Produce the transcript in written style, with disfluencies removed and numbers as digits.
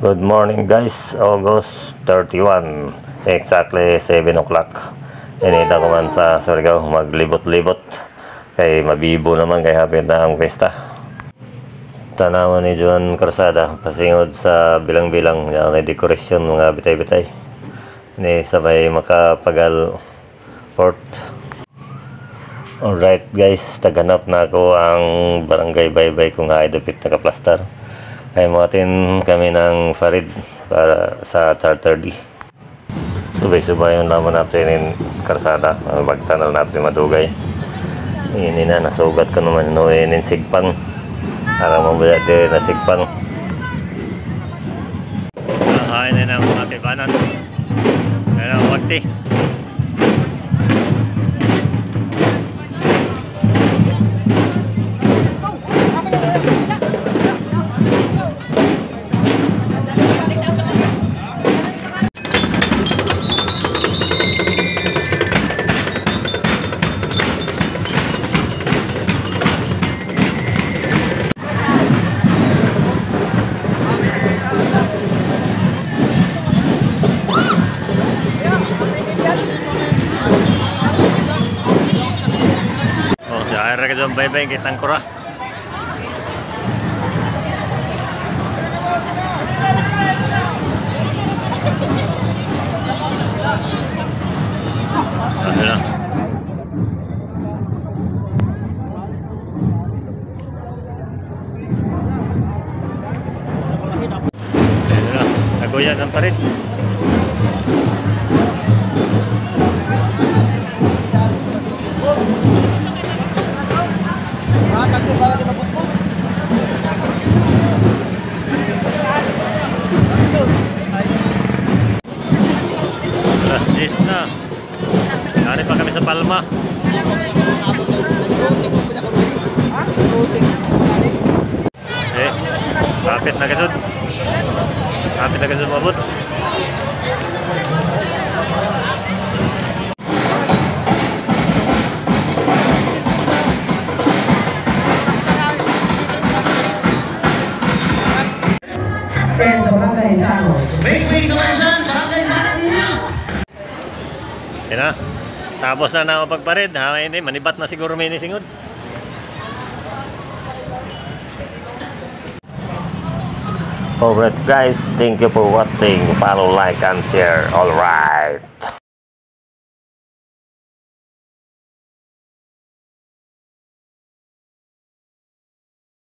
Good morning guys, August 31, exactly 7 o'clock. Inita ko man sa Surigao, maglibot-libot. Kay mabibo naman, kay hapit na ang pesta. Tanawan ni Juan Karsada, pasingod sa bilang-bilang, yung dekorasyon, mga bitay-bitay. Ni sabay makapagal port. Alright guys, taganap na ako ang barangay Baybay kung haidapit na kaplastar. Ay matin kami ng Farid para sa charter D. Subay-subay yung laman natin in Karsada. Magtanal natin madugay. Ini na nasugat ko naman no in sigpang. Para mabula din na sigpang. Hain na ng mga kibanan. Ayan ang wakti. Akhirnya kita Baybay kita tangkura. Ada. Ada. Aku ya namparin. Alas 10 na. Dari pa kami sa Palma. Kapit na kasud. Kapit na kasud mabut. Yan na. Tapos na na pagparid. Hindi, manibat na siguro may nisingod. Alright guys, thank you for watching. Follow, like, and share. Alright.